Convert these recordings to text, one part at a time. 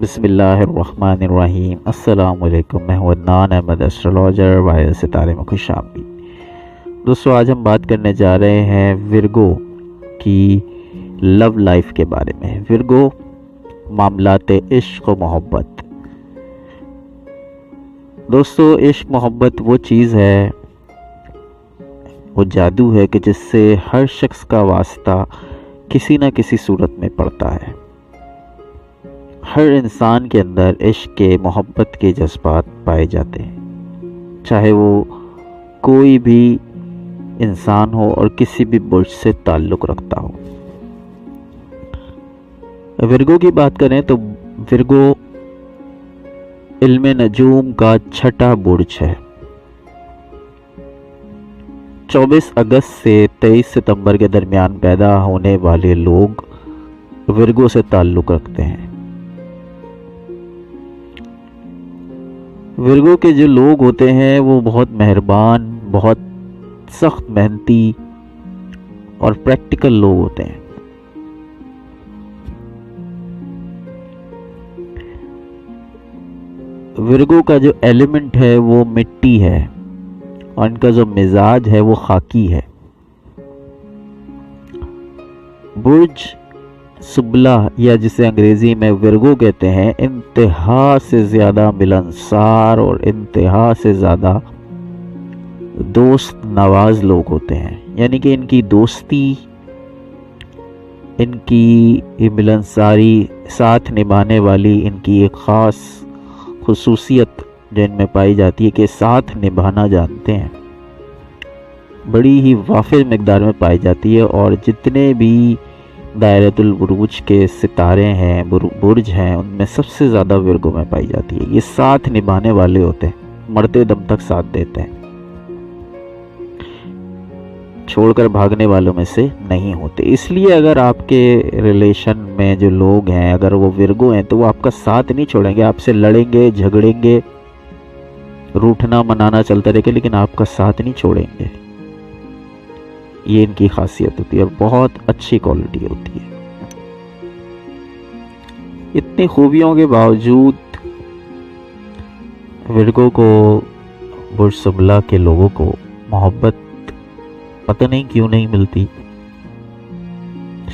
بسم اللہ الرحمن الرحیم۔ السلام علیکم، میں ہوں عدنان احمد، ایسٹرولوجر، وائل ستارے میں خوش آمدید۔ دوستو، آج ہم بات کرنے جا رہے ہیں ورگو کی لو لائف کے بارے میں۔ ورگو، معاملات عشق و محبت۔ دوستو، عشق محبت وہ چیز ہے، وہ جادو ہے کہ جس سے ہر شخص کا واسطہ کسی نہ کسی صورت میں پڑتا ہے۔ ہر انسان کے اندر عشق کے، محبت کے جذبات پائے جاتے ہیں، چاہے وہ کوئی بھی انسان ہو اور کسی بھی برج سے تعلق رکھتا ہو۔ ورگو کی بات کریں تو ورگو علم نجوم کا چھٹا برج ہے۔ 24 اگست سے 23 ستمبر کے درمیان پیدا ہونے والے لوگ ورگو سے تعلق رکھتے ہیں۔ ورگو کے جو لوگ ہوتے ہیں وہ بہت مہربان، بہت سخت محنتی اور پریکٹیکل لوگ ہوتے ہیں۔ ورگو کا جو ایلیمنٹ ہے وہ مٹی ہے اور ان کا جو مزاج ہے وہ خاکی ہے۔ برج سبلہ یا جسے انگریزی میں ورگو کہتے ہیں، انتہا سے زیادہ ملنسار اور انتہا سے زیادہ دوست نواز لوگ ہوتے ہیں۔ یعنی کہ ان کی دوستی، ان کی ملنساری، ساتھ نبھانے والی ان کی ایک خاص خصوصیت جو ان میں پائی جاتی ہے کہ ساتھ نبھانا جانتے ہیں، بڑی ہی وافر مقدار میں پائی جاتی ہے۔ اور جتنے بھی دائرۃ البروج کے ستارے ہیں، برج ہیں، ان میں سب سے زیادہ ورگو میں پائی جاتی ہے۔ یہ ساتھ نبھانے والے ہوتے ہیں، مرتے دم تک ساتھ دیتے ہیں، چھوڑ کر بھاگنے والوں میں سے نہیں ہوتے۔ اس لیے اگر آپ کے ریلیشن میں جو لوگ ہیں اگر وہ ورگو ہیں تو وہ آپ کا ساتھ نہیں چھوڑیں گے، آپ سے لڑیں گے، جھگڑیں گے، روٹھنا منانا چلتا رہے گا، لیکن آپ کا ساتھ نہیں چھوڑیں گے۔ یہ ان کی خاصیت ہوتی ہے اور بہت اچھی کوالٹی ہوتی ہے۔ اتنی خوبیوں کے باوجود ورگو کو، برج سبلہ کے لوگوں کو محبت پتہ نہیں کیوں نہیں ملتی،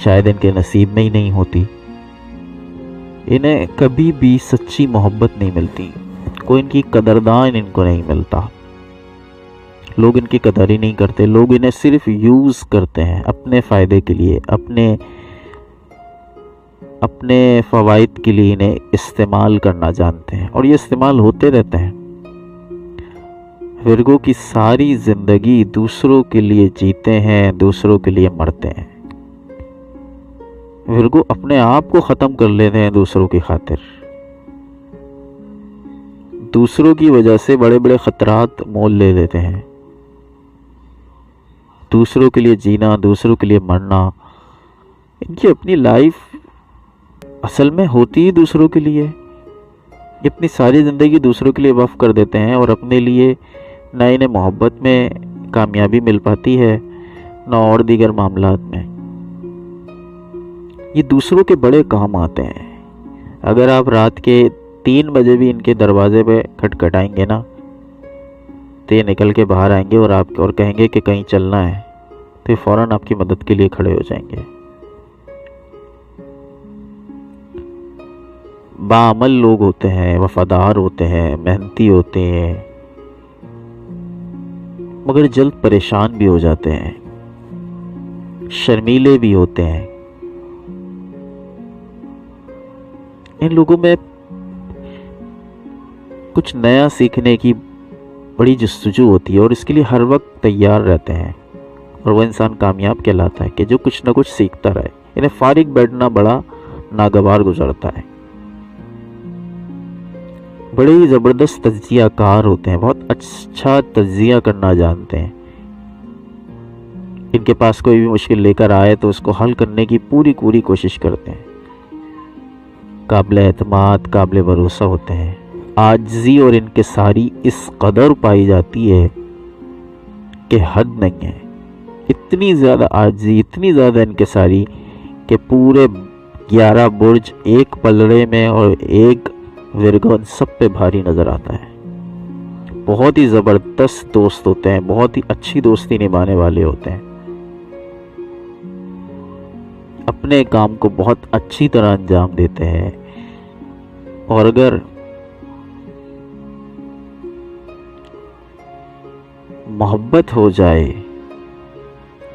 شاید ان کے نصیب میں ہی نہیں ہوتی۔ انہیں کبھی بھی سچی محبت نہیں ملتی، کوئی ان کی قدردان ان کو نہیں ملتا، لوگ ان کی قدر ہی نہیں کرتے۔ لوگ انہیں صرف یوز کرتے ہیں اپنے فائدے کے لیے، اپنے فوائد کے لیے انہیں استعمال کرنا جانتے ہیں، اور یہ استعمال ہوتے رہتے ہیں۔ ورگو کی ساری زندگی دوسروں کے لیے جیتے ہیں، دوسروں کے لیے مرتے ہیں۔ ورگو اپنے آپ کو ختم کر لیتے ہیں دوسروں کی خاطر، دوسروں کی وجہ سے بڑے بڑے خطرات مول لے لیتے ہیں۔ دوسروں کے لیے جینا، دوسروں کے لیے مرنا، ان کی اپنی لائف اصل میں ہوتی ہی دوسروں کے لیے۔ اپنی ساری زندگی دوسروں کے لیے وقف کر دیتے ہیں اور اپنے لیے نہ انہیں محبت میں کامیابی مل پاتی ہے، نہ اور دیگر معاملات میں۔ یہ دوسروں کے بڑے کام آتے ہیں۔ اگر آپ رات کے 3 بجے بھی ان کے دروازے پہ کھٹکھٹائیں گے نا تو یہ نکل کے باہر آئیں گے اور کہیں گے کہ کہیں چلنا ہے، تو یہ فوراً آپ کی مدد کے لیے کھڑے ہو جائیں گے۔ باعمل لوگ ہوتے ہیں، وفادار ہوتے ہیں، محنتی ہوتے ہیں، مگر جلد پریشان بھی ہو جاتے ہیں، شرمیلے بھی ہوتے ہیں۔ ان لوگوں میں کچھ نیا سیکھنے کی بڑی جستجو ہوتی ہے اور اس کے لیے ہر وقت تیار رہتے ہیں، اور وہ انسان کامیاب کہلاتا ہے کہ جو کچھ نہ کچھ سیکھتا رہے۔ انہیں فارغ بیٹھنا بڑا ناگوار گزرتا ہے۔ بڑے ہی زبردست تجزیہ کار ہوتے ہیں، بہت اچھا تجزیہ کرنا جانتے ہیں۔ ان کے پاس کوئی بھی مشکل لے کر آئے تو اس کو حل کرنے کی پوری کوشش کرتے ہیں۔ قابل اعتماد، قابل بھروسہ ہوتے ہیں۔ عاجزی اور انکساری اس قدر پائی جاتی ہے کہ حد نہیں ہے۔ اتنی زیادہ عاجزی، اتنی زیادہ انکساری کہ پورے 11 برج ایک پلڑے میں اور ایک ورگو ان سب پہ بھاری نظر آتا ہے۔ بہت ہی زبردست دوست ہوتے ہیں، بہت ہی اچھی دوستی نبھانے والے ہوتے ہیں، اپنے کام کو بہت اچھی طرح انجام دیتے ہیں، اور اگر محبت ہو جائے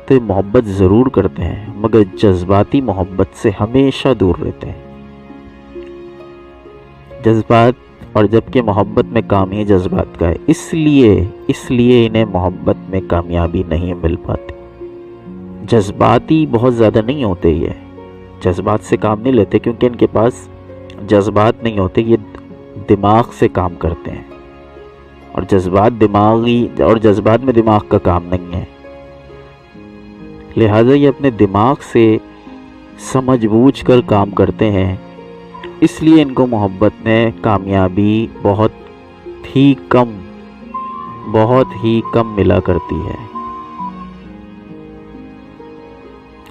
تو یہ محبت ضرور کرتے ہیں، مگر جذباتی محبت سے ہمیشہ دور رہتے ہیں۔ جذبات، اور جبکہ محبت میں کام ہی جذبات کا ہے، اس لیے انہیں محبت میں کامیابی نہیں مل پاتی۔ جذباتی بہت زیادہ نہیں ہوتے، یہ جذبات سے کام نہیں لیتے کیونکہ ان کے پاس جذبات نہیں ہوتے، یہ دماغ سے کام کرتے ہیں، اور جذبات میں دماغ کا کام نہیں ہے، لہٰذا یہ اپنے دماغ سے سمجھ بوجھ کر کام کرتے ہیں، اس لیے ان کو محبت میں کامیابی بہت ہی کم ملا کرتی ہے،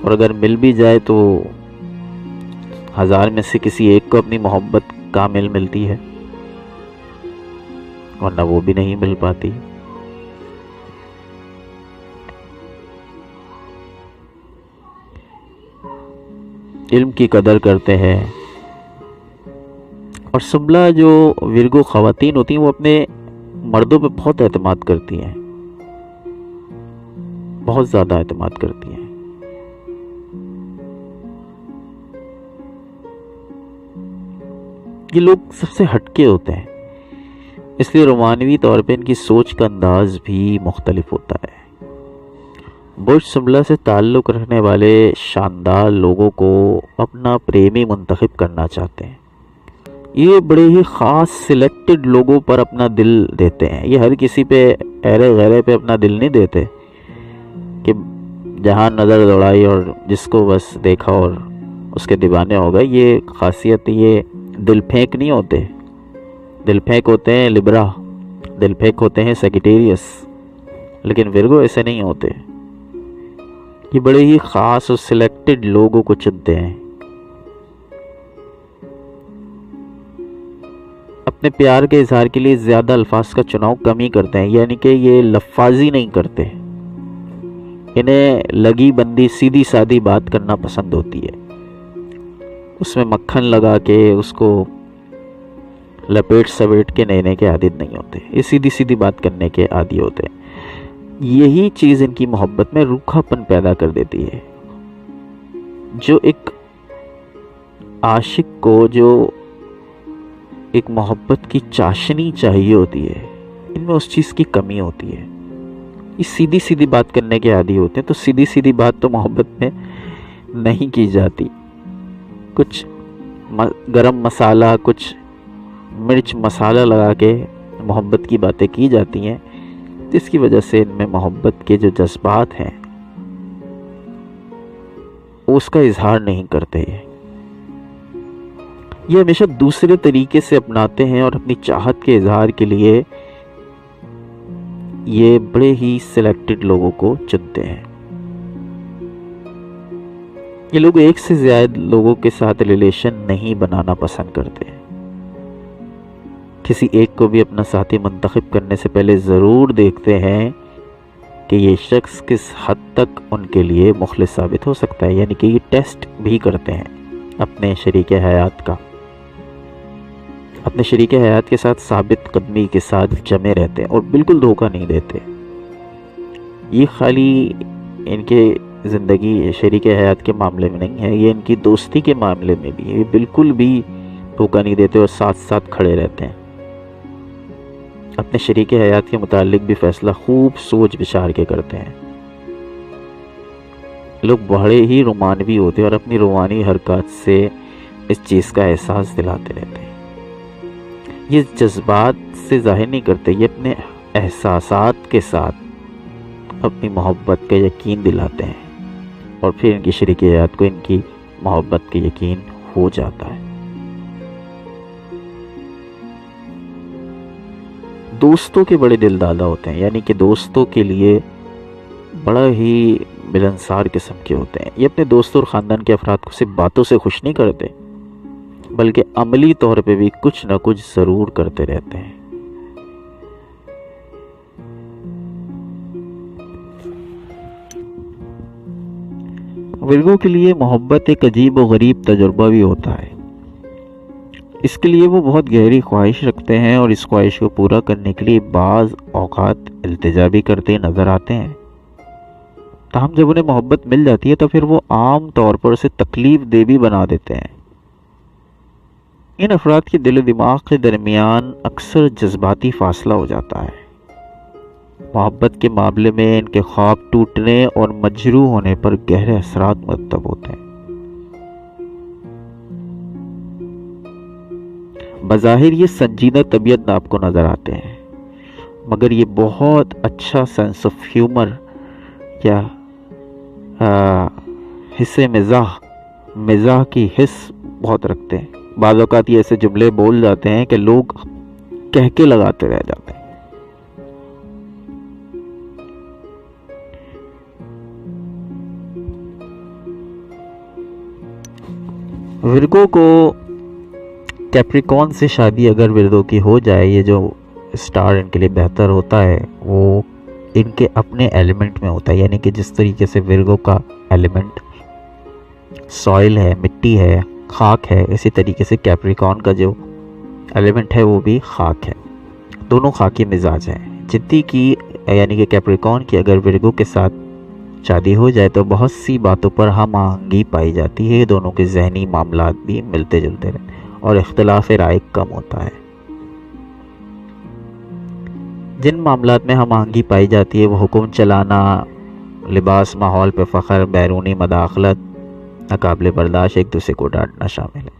اور اگر مل بھی جائے تو 1000 میں سے کسی ایک کو اپنی محبت کامل ملتی ہے، ورنہ وہ بھی نہیں مل پاتی۔ علم کی قدر کرتے ہیں، اور سنبلا جو ورگو خواتین ہوتی ہیں وہ اپنے مردوں پہ بہت اعتماد کرتی ہیں، بہت زیادہ اعتماد کرتی ہیں۔ یہ لوگ سب سے ہٹکے ہوتے ہیں، اس لیے رومانوی طور پہ ان کی سوچ کا انداز بھی مختلف ہوتا ہے۔ برج سنبلا سے تعلق رکھنے والے شاندار لوگوں کو اپنا پریمی منتخب کرنا چاہتے ہیں۔ یہ بڑے ہی خاص سلیکٹڈ لوگوں پر اپنا دل دیتے ہیں، یہ ہر کسی پہ ایرے غیرے پہ اپنا دل نہیں دیتے کہ جہاں نظر دوڑائی اور جس کو بس دیکھا اور اس کے دیوانے ہو گئے۔ یہ خاصیت، یہ دل پھینک نہیں ہوتے، دل پھینک ہوتے ہیں لبرا، دل پھینک ہوتے ہیں سیگیٹیریس، لیکن ورگو ایسے نہیں ہوتے، یہ بڑے ہی خاص اور سلیکٹڈ لوگوں کو چنتے ہیں، اپنے پیار کے اظہار کے لیے زیادہ الفاظ کا چناؤ کم ہی کرتے ہیں، یعنی کہ یہ لفاظی نہیں کرتے، انہیں لگی بندی سیدھی سادھی بات کرنا پسند ہوتی ہے، اس میں مکھن لگا کے اس کو لپیٹ سمیٹ کے نہنے کے عادی نہیں ہوتے، یہ سیدھی سیدھی بات کرنے کے عادی ہوتے ہیں۔ یہی چیز ان کی محبت میں روکھا پن پیدا کر دیتی ہے، جو ایک عاشق کو جو ایک محبت کی چاشنی چاہیے ہوتی ہے، ان میں اس چیز کی کمی ہوتی ہے، یہ سیدھی سیدھی بات کرنے کے عادی ہوتے ہیں، تو سیدھی سیدھی بات تو محبت میں نہیں کی جاتی، کچھ گرم مسالہ، کچھ مرچ مسالہ لگا کے محبت کی باتیں کی جاتی ہیں، جس کی وجہ سے ان میں محبت کے جو جذبات ہیں اس کا اظہار نہیں کرتے، یہ ہمیشہ دوسرے طریقے سے اپناتے ہیں، اور اپنی چاہت کے اظہار کے لیے یہ بڑے ہی سلیکٹڈ لوگوں کو چنتے ہیں۔ یہ لوگ ایک سے زیادہ لوگوں کے ساتھ ریلیشن نہیں بنانا پسند کرتے، کسی ایک کو بھی اپنا ساتھی منتخب کرنے سے پہلے ضرور دیکھتے ہیں کہ یہ شخص کس حد تک ان کے لیے مخلص ثابت ہو سکتا ہے، یعنی کہ یہ ٹیسٹ بھی کرتے ہیں اپنے شریک حیات کا، اپنے شریک حیات کے ساتھ ثابت قدمی کے ساتھ جمے رہتے ہیں اور بالکل دھوکہ نہیں دیتے۔ یہ خالی ان کے زندگی شریک حیات کے معاملے میں نہیں ہے، یہ ان کی دوستی کے معاملے میں بھی یہ بالکل بھی دھوکہ نہیں دیتے اور ساتھ ساتھ کھڑے رہتے ہیں، اپنے شریک حیات کے متعلق بھی فیصلہ خوب سوچ بچار کے کرتے ہیں۔ لوگ بڑے ہی رومانوی ہوتے ہیں اور اپنی رومانی حرکات سے اس چیز کا احساس دلاتے رہتے ہیں، یہ جذبات سے ظاہر نہیں کرتے، یہ اپنے احساسات کے ساتھ اپنی محبت کا یقین دلاتے ہیں، اور پھر ان کی شریک حیات کو ان کی محبت کا یقین ہو جاتا ہے۔ دوستوں کے بڑے دل دادا ہوتے ہیں، یعنی کہ دوستوں کے لیے بڑا ہی ملنسار قسم کے ہوتے ہیں. یہ اپنے دوستوں اور خاندان کے افراد کو صرف باتوں سے خوش نہیں کرتے بلکہ عملی طور پہ بھی کچھ نہ کچھ ضرور کرتے رہتے ہیں. ورگو کے لیے محبت ایک عجیب و غریب تجربہ بھی ہوتا ہے. اس کے لیے وہ بہت گہری خواہش رکھتے ہیں اور اس خواہش کو پورا کرنے کے لیے بعض اوقات التجا بھی کرتے نظر آتے ہیں. تاہم جب انہیں محبت مل جاتی ہے تو پھر وہ عام طور پر اسے تکلیف دہ بھی بنا دیتے ہیں. ان افراد کے دل و دماغ کے درمیان اکثر جذباتی فاصلہ ہو جاتا ہے. محبت کے معاملے میں ان کے خواب ٹوٹنے اور مجروح ہونے پر گہرے اثرات مرتب ہوتے ہیں. بظاہر یہ سنجیدہ طبیعت آپ کو نظر آتے ہیں مگر یہ بہت اچھا سینس آف ہیومر یا حصے مزاح کی حس بہت رکھتے ہیں. بعض اوقات یہ ایسے جملے بول جاتے ہیں کہ لوگ کہہ کے لگاتے رہ جاتے ہیں. ورگو کو کیپریکون سے شادی اگر ورگو کی ہو جائے، یہ جو سٹار ان کے لیے بہتر ہوتا ہے وہ ان کے اپنے ایلیمنٹ میں ہوتا ہے. یعنی کہ جس طریقے سے ورگو کا ایلیمنٹ سوئل ہے، مٹی ہے، خاک ہے، اسی طریقے سے کیپریکون کا جو ایلیمنٹ ہے وہ بھی خاک ہے. دونوں خاکی مزاج ہیں. جدی کی یعنی کہ کیپریکون کی اگر ورگو کے ساتھ شادی ہو جائے تو بہت سی باتوں پر ہم آہنگی پائی جاتی ہے. دونوں کے ذہنی معاملات بھی ملتے جلتے رہتے اور اختلاف رائے کم ہوتا ہے. جن معاملات میں ہم آہنگی پائی جاتی ہے وہ حکم چلانا، لباس، ماحول پہ فخر، بیرونی مداخلت، ناقابل برداشت، ایک دوسرے کو ڈانٹنا شامل ہے.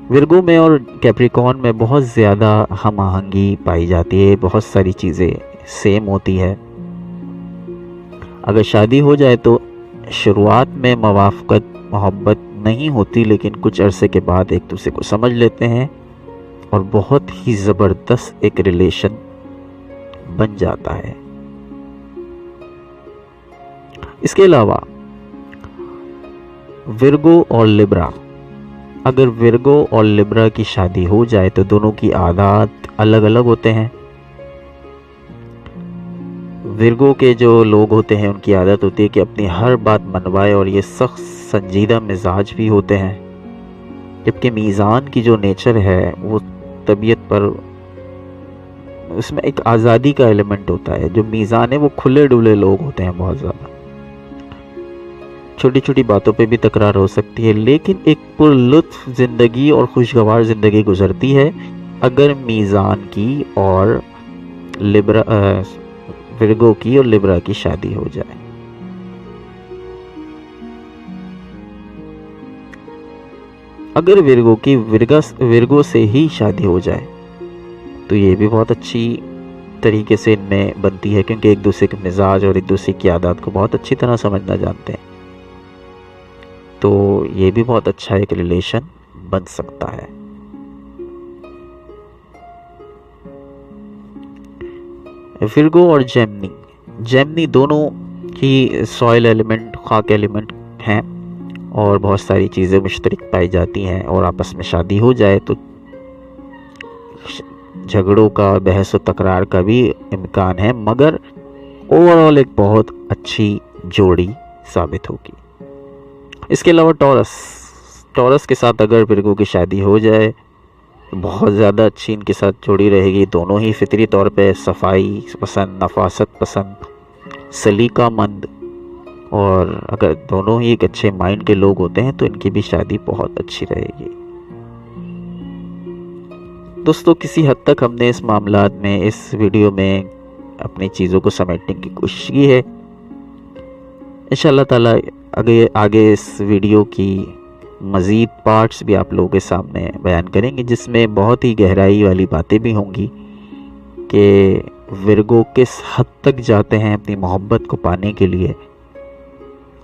ورگو میں اور کیپریکون میں بہت زیادہ ہم آہنگی پائی جاتی ہے. بہت ساری چیزیں سیم ہوتی ہے. اگر شادی ہو جائے تو شروعات میں موافقت، محبت نہیں ہوتی لیکن کچھ عرصے کے بعد ایک دوسرے کو سمجھ لیتے ہیں اور بہت ہی زبردست ایک ریلیشن بن جاتا ہے. اس کے علاوہ ورگو اور لیبرا، اگر ورگو اور لیبرا کی شادی ہو جائے تو دونوں کی عادات الگ الگ ہوتے ہیں. ورگو کے جو لوگ ہوتے ہیں ان کی عادت ہوتی ہے کہ اپنی ہر بات منوائے اور یہ سخت سنجیدہ مزاج بھی ہوتے ہیں. جبکہ میزان کی جو نیچر ہے وہ طبیعت پر، اس میں ایک آزادی کا ایلیمنٹ ہوتا ہے. جو میزان ہے وہ کھلے ڈولے لوگ ہوتے ہیں بہت زیادہ. چھوٹی چھوٹی باتوں پہ بھی تکرار ہو سکتی ہے لیکن ایک پر لطف زندگی اور خوشگوار زندگی گزرتی ہے اگر میزان کی اور ورگو کی اور لیبرا کی شادی ہو جائے. اگر ورگو کی ورگو سے ہی شادی ہو جائے تو یہ بھی بہت اچھی طریقے سے ان میں بنتی ہے کیونکہ ایک دوسرے کے مزاج اور ایک دوسرے کی عادات کو بہت اچھی طرح سمجھنا جانتے ہیں. تو یہ بھی بہت اچھا ایک ریلیشن بن سکتا ہے. ورگو اور جیمنی دونوں ہی سوائل ایلیمنٹ، خاک ایلیمنٹ ہیں اور بہت ساری چیزیں مشترک پائی جاتی ہیں اور آپس میں شادی ہو جائے تو جھگڑوں کا، بحث و تکرار کا بھی امکان ہے مگر اوورآل ایک بہت اچھی جوڑی ثابت ہوگی. اس کے علاوہ ٹورس کے ساتھ اگر ورگو کی شادی ہو جائے بہت زیادہ اچھی ان کے ساتھ جوڑی رہے گی. دونوں ہی فطری طور پہ صفائی پسند، نفاست پسند، سلیقہ مند، اور اگر دونوں ہی ایک اچھے مائنڈ کے لوگ ہوتے ہیں تو ان کی بھی شادی بہت اچھی رہے گی. دوستو کسی حد تک ہم نے اس معاملات میں، اس ویڈیو میں اپنی چیزوں کو سمیٹنے کی کوشش کی ہے. انشاءاللہ تعالی آگے اس ویڈیو کی مزید پارٹس بھی آپ لوگوں کے سامنے بیان کریں گے جس میں بہت ہی گہرائی والی باتیں بھی ہوں گی کہ ورگو کس حد تک جاتے ہیں اپنی محبت کو پانے کے لیے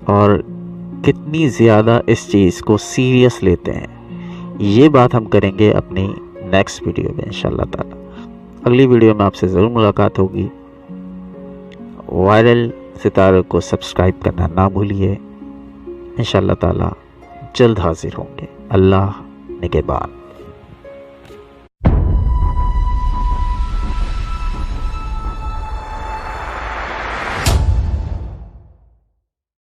اور کتنی زیادہ اس چیز کو سیریس لیتے ہیں. یہ بات ہم کریں گے اپنی نیکسٹ ویڈیو میں انشاءاللہ تعالی. اگلی ویڈیو میں آپ سے ضرور ملاقات ہوگی. وائرل ستاروں کو سبسکرائب کرنا نہ بھولیے۔ انشاءاللہ تعالی جلد حاضر ہوں گے۔ اللہ نگہبان۔